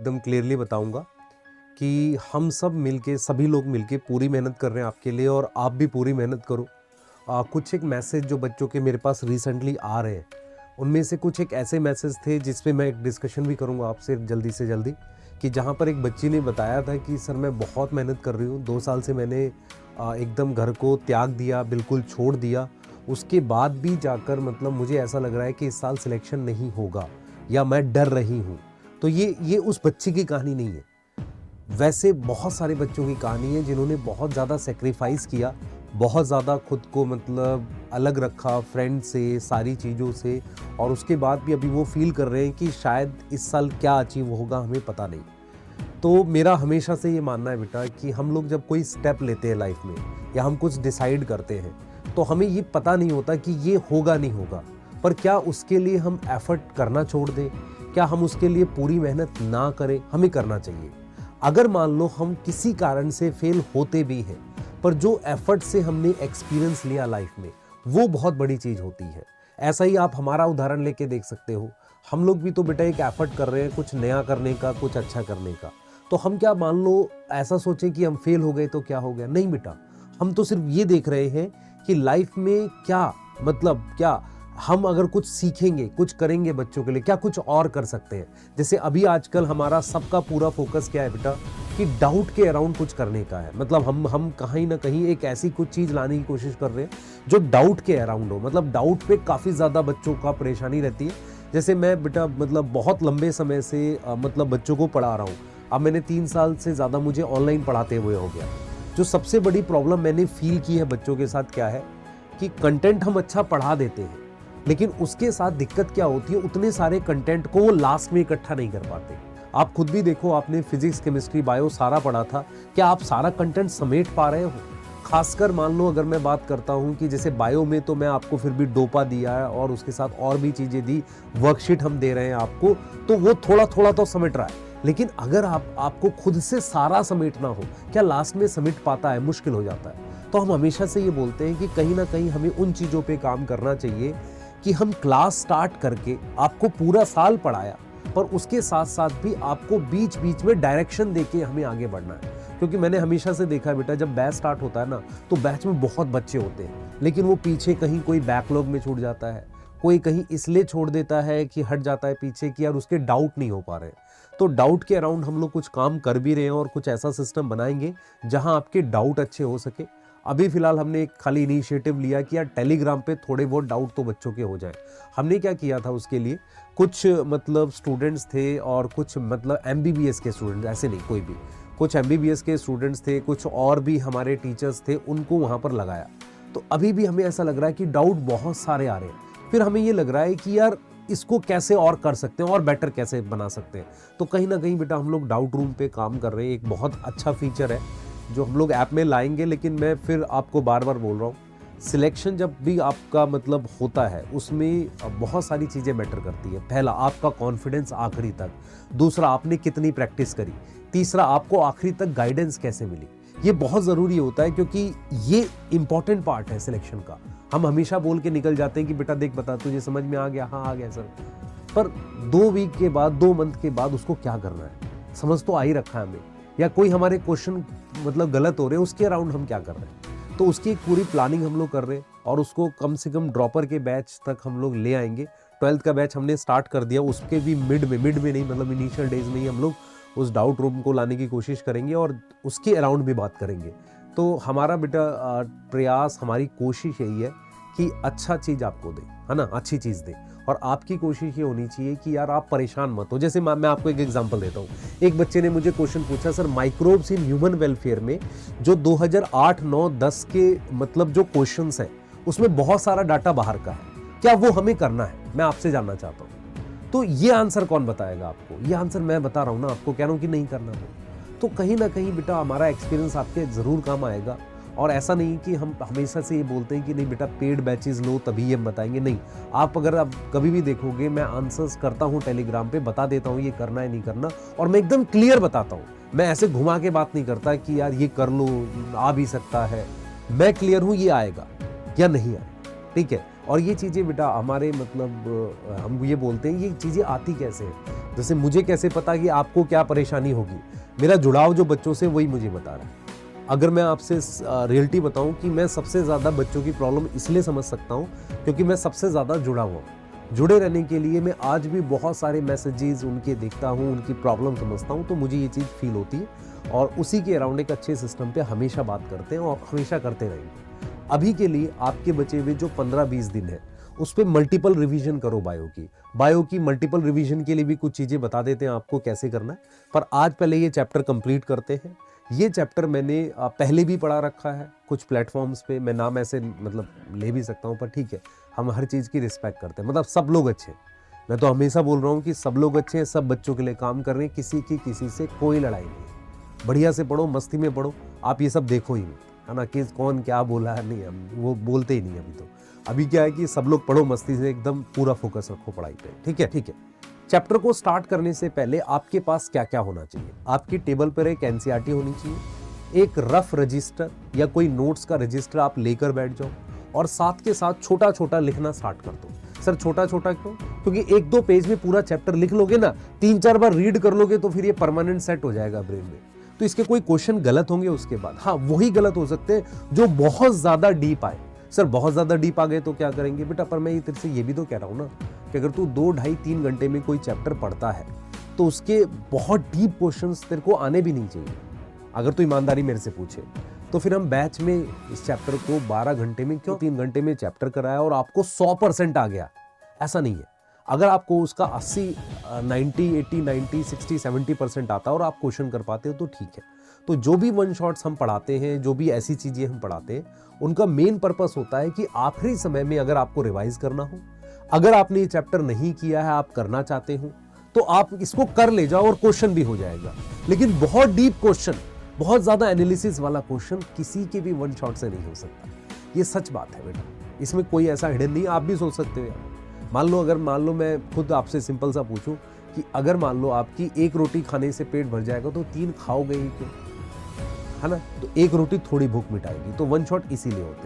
एकदम क्लियरली बताऊंगा कि हम सब मिलके, सभी लोग मिलके पूरी मेहनत कर रहे हैं आपके लिए, और आप भी पूरी मेहनत करो। कुछ एक मैसेज जो बच्चों के मेरे पास रिसेंटली आ रहे हैं, उनमें से कुछ एक ऐसे मैसेज थे जिस पे मैं एक डिस्कशन भी करूंगा आपसे जल्दी से जल्दी, कि जहाँ पर एक बच्ची ने बताया था कि सर मैं बहुत मेहनत कर रही हूँ, 2 साल से मैंने एकदम घर को त्याग दिया, बिल्कुल छोड़ दिया, उसके बाद भी जाकर मतलब मुझे ऐसा लग रहा है कि इस साल सिलेक्शन नहीं होगा, या मैं डर रही हूँ। तो ये उस बच्चे की कहानी नहीं है, वैसे बहुत सारे बच्चों की कहानी है जिन्होंने बहुत ज़्यादा सेक्रीफाइस किया, बहुत ज़्यादा खुद को मतलब अलग रखा फ्रेंड से, सारी चीज़ों से, और उसके बाद भी अभी वो फील कर रहे हैं कि शायद इस साल क्या अचीव होगा हमें पता नहीं। तो मेरा हमेशा से ये मानना है बेटा कि हम लोग जब कोई स्टेप लेते हैं लाइफ में, या हम कुछ डिसाइड करते हैं, तो हमें ये पता नहीं होता कि ये होगा नहीं होगा, पर क्या उसके लिए हम एफर्ट करना छोड़ दें, क्या हम उसके लिए पूरी मेहनत ना करें? हमें करना चाहिए। अगर मान लो हम किसी कारण से फेल होते भी हैं, पर जो एफर्ट से हमने एक्सपीरियंस लिया लाइफ में, वो बहुत बड़ी चीज होती है। ऐसा ही आप हमारा उदाहरण लेके देख सकते हो, हम लोग भी तो बेटा एक एफर्ट कर रहे हैं कुछ नया करने का, कुछ अच्छा करने का। तो हम क्या मान लो ऐसा सोचें कि हम फेल हो गए तो क्या हो गया? नहीं बेटा, हम तो सिर्फ ये देख रहे हैं कि लाइफ में क्या मतलब क्या हम अगर कुछ सीखेंगे, कुछ करेंगे बच्चों के लिए, क्या कुछ और कर सकते हैं। जैसे अभी आजकल हमारा सबका पूरा फोकस क्या है बेटा, कि डाउट के अराउंड कुछ करने का है। मतलब हम कहीं ना कहीं एक ऐसी कुछ चीज लाने की कोशिश कर रहे हैं जो डाउट के अराउंड हो। मतलब डाउट पे काफी ज्यादा बच्चों का परेशानी रहती है। जैसे मैं बेटा मतलब बहुत लंबे समय से मतलब बच्चों को पढ़ा रहा हूँ। अब मैंने 3 साल से ज्यादा मुझे ऑनलाइन पढ़ाते हुए हो गया। जो सबसे बड़ी प्रॉब्लम मैंने फील की है बच्चों के साथ क्या है, कि कंटेंट हम अच्छा पढ़ा देते हैं, लेकिन उसके साथ दिक्कत क्या होती है, उतने सारे कंटेंट को वो लास्ट में इकट्ठा नहीं कर पाते। आप खुद भी देखो, आपने फिजिक्स, केमिस्ट्री, बायो सारा पढ़ा था, क्या आप सारा कंटेंट समेट पा रहे हो? खासकर मान लो अगर मैं बात करता हूं कि जैसे बायो में तो मैं आपको फिर भी डोपा दिया है और उसके साथ और भी चीजें दी, वर्कशीट हम दे रहे हैं आपको, तो वो थोड़ा थोड़ा तो समेट रहा है। लेकिन अगर आपको खुद से सारा समेटना हो, क्या लास्ट में समेट पाता है? मुश्किल हो जाता है। तो हम हमेशा से ये बोलते हैं कि कहीं ना कहीं हमें उन चीजों पे काम करना चाहिए कि हम क्लास स्टार्ट करके आपको पूरा साल पढ़ाया, पर उसके साथ साथ भी आपको बीच बीच में डायरेक्शन देके हमें आगे बढ़ना है। क्योंकि मैंने हमेशा से देखा है बेटा, जब बैच स्टार्ट होता है ना, तो बैच में बहुत बच्चे होते हैं, लेकिन वो पीछे कहीं कोई बैकलॉग में छूट जाता है, कोई कहीं इसलिए छोड़ देता है कि हट जाता है पीछे कि यार उसके डाउट नहीं हो पा रहे। तो डाउट के अराउंड हम लोग कुछ काम कर भी रहे हैं, और कुछ ऐसा सिस्टम बनाएंगे जहां आपके डाउट अच्छे हो सके। अभी फिलहाल हमने एक खाली इनिशिएटिव लिया कि यार टेलीग्राम पे थोड़े बहुत डाउट तो बच्चों के हो जाए। हमने क्या किया था उसके लिए, कुछ मतलब स्टूडेंट्स थे और कुछ मतलब एमबीबीएस के स्टूडेंट्स, ऐसे नहीं कोई भी, कुछ एमबीबीएस के स्टूडेंट्स थे, कुछ और भी हमारे टीचर्स थे, उनको वहाँ पर लगाया। तो अभी भी हमें ऐसा लग रहा है कि डाउट बहुत सारे आ रहे हैं। फिर हमें ये लग रहा है कि यार इसको कैसे और कर सकते हैं और बेटर कैसे बना सकते हैं। तो कहीं ना कहीं बेटा हम लोग डाउट रूम पे काम कर रहे हैं। एक बहुत अच्छा फीचर है जो हम लोग ऐप में लाएंगे। लेकिन मैं फिर आपको बार बार बोल रहा हूँ, सिलेक्शन जब भी आपका मतलब होता है उसमें बहुत सारी चीज़ें मैटर करती है। पहला, आपका कॉन्फिडेंस आखिरी तक। दूसरा, आपने कितनी प्रैक्टिस करी। तीसरा, आपको आखिरी तक गाइडेंस कैसे मिली। ये बहुत ज़रूरी होता है, क्योंकि ये इंपॉर्टेंट पार्ट है सिलेक्शन का। हम हमेशा बोल के निकल जाते हैं कि बेटा देख बता तुझे समझ में आ गया, हाँ आ गया सर, पर 2 वीक के बाद, 2 मंथ के बाद उसको क्या करना है, समझ तो आ ही रखा है हमें, या कोई हमारे क्वेश्चन मतलब गलत हो रहे हैं, उसके अराउंड हम क्या कर रहे हैं। तो उसकी एक पूरी प्लानिंग हम लोग कर रहे हैं, और उसको कम से कम ड्रॉपर के बैच तक हम लोग ले आएंगे। 12th का बैच हमने स्टार्ट कर दिया, उसके भी मिड में नहीं, मतलब इनिशियल डेज में ही हम लोग उस डाउट रूम को लाने की कोशिश करेंगे और उसके अराउंड भी बात करेंगे। तो हमारा बेटा प्रयास, हमारी कोशिश यही है कि अच्छा चीज़ आपको दे, है ना, अच्छी चीज़ दे। और आपकी कोशिश ये होनी चाहिए कि यार आप परेशान मत हो। जैसे मैं आपको एक एग्जांपल देता हूँ। एक बच्चे ने मुझे क्वेश्चन पूछा, sir microbes in human welfare में जो 2008, 9, 10 के मतलब जो क्वेश्चंस हैं, उसमें बहुत सारा डाटा बाहर का है, क्या वो हमें करना है? मैं आपसे जानना चाहता हूँ। तो ये आंसर कौन बताएगा आपको? ये आंसर मैं बता रहा हूँ ना आपको, कह रहा हूँ कि नहीं करना हो। तो कहीं ना कहीं बेटा हमारा एक्सपीरियंस आपके जरूर काम आएगा। और ऐसा नहीं कि हम हमेशा से ये बोलते हैं कि नहीं बेटा पेड बैचेस लो तभी हम बताएंगे, नहीं। आप अगर आप कभी भी देखोगे, मैं आंसर्स करता हूँ टेलीग्राम पे, बता देता हूँ ये करना है नहीं करना, और मैं एकदम क्लियर बताता हूँ। मैं ऐसे घुमा के बात नहीं करता कि यार ये कर लो, आ भी सकता है। मैं क्लियर हूँ ये आएगा या नहीं आएगा, ठीक है। और ये चीज़ें बेटा हमारे मतलब हम ये बोलते हैं ये चीज़ें आती कैसे हैं। जैसे मुझे कैसे पता कि आपको क्या परेशानी होगी, मेरा जुड़ाव जो बच्चों से वही मुझे बता रहा है। अगर मैं आपसे रियलिटी बताऊं कि मैं सबसे ज़्यादा बच्चों की प्रॉब्लम इसलिए समझ सकता हूं क्योंकि मैं सबसे ज़्यादा जुड़ा हुआ हूँ। जुड़े रहने के लिए मैं आज भी बहुत सारे मैसेजेस उनके देखता हूँ, उनकी प्रॉब्लम समझता हूँ, तो मुझे ये चीज़ फील होती है और उसी के अराउंड एक अच्छे सिस्टम पे हमेशा बात करते हैं और हमेशा करते रहेंगे। अभी के लिए आपके बचे हुए जो 15-20 दिन है उस पर मल्टीपल रिवीजन करो बायो की मल्टीपल रिवीजन के लिए भी कुछ चीज़ें बता देते हैं आपको कैसे करना है। पर आज पहले ये चैप्टर कंप्लीट करते हैं। ये चैप्टर मैंने पहले भी पढ़ा रखा है कुछ प्लेटफॉर्म्स पे, मैं नाम ऐसे मतलब ले भी सकता हूँ, पर ठीक है, हम हर चीज़ की रिस्पेक्ट करते हैं, मतलब सब लोग अच्छे हैं। मैं तो हमेशा बोल रहा हूँ कि सब लोग अच्छे हैं, सब बच्चों के लिए काम कर रहे हैं, किसी से कोई लड़ाई नहीं है। बढ़िया से पढ़ो, मस्ती में पढ़ो, आप ये सब देखो ही मत, है ना, कि कौन क्या बोला है, नहीं हम वो बोलते ही नहीं। अभी क्या है कि सब लोग पढ़ो मस्ती से, एकदम पूरा फोकस रखो पढ़ाई पे, ठीक है। चैप्टर को स्टार्ट करने से पहले आपके पास क्या क्या होना चाहिए? आपकी टेबल पर एक एनसीईआरटी होनी चाहिए, एक रफ रजिस्टर या कोई नोट्स का रजिस्टर आप लेकर बैठ जाओ और साथ के साथ छोटा छोटा लिखना स्टार्ट कर दो। सर छोटा छोटा क्यों? क्योंकि 1-2 पेज में पूरा चैप्टर लिख लोगे ना, 3-4 बार रीड कर लोगे तो फिर ये परमानेंट सेट हो जाएगा ब्रेन में। तो इसके कोई क्वेश्चन गलत होंगे उसके बाद, हाँ वही गलत हो सकते हैं जो बहुत ज्यादा डीप आए। सर बहुत ज्यादा डीप आ गए तो क्या करेंगे बेटा? पर मैं तेरे से ये भी तो कह रहा हूँ ना कि अगर तू 2, 2.5, 3 घंटे में कोई चैप्टर पढ़ता है तो उसके बहुत डीप क्वेश्चंस तेरे को आने भी नहीं चाहिए। अगर तू ईमानदारी मेरे से पूछे तो फिर हम बैच में इस चैप्टर को 12 घंटे में क्यों 3 घंटे में चैप्टर कराया और आपको 100% आ गया, ऐसा नहीं है। अगर आपको उसका 80, 90, 80, 90, 60, 70% आता है और आप क्वेश्चन कर पाते हो तो ठीक है। तो जो भी वन शॉट्स हम पढ़ाते हैं, जो भी ऐसी चीज़ें हम पढ़ाते हैं, उनका मेन पर्पस होता है कि आखिरी समय में अगर आपको रिवाइज करना हो, अगर आपने ये चैप्टर नहीं किया है, आप करना चाहते हो, तो आप इसको कर ले जाओ और क्वेश्चन भी हो जाएगा। लेकिन बहुत डीप क्वेश्चन, बहुत ज़्यादा एनालिसिस वाला क्वेश्चन किसी के भी वन शॉट से नहीं हो सकता। ये सच बात है बेटा, इसमें कोई ऐसा हिडन नहीं। आप भी सोच सकते हो यार, मान लो मैं खुद आपसे सिंपल सा पूछूं कि अगर मान लो आपकी 1 रोटी खाने से पेट भर जाएगा तो 3 खाओगे ही क्यों, है ना? तो 1 रोटी थोड़ी भूख मिटाएगी। तो वन शॉट इसीलिए होते हैं।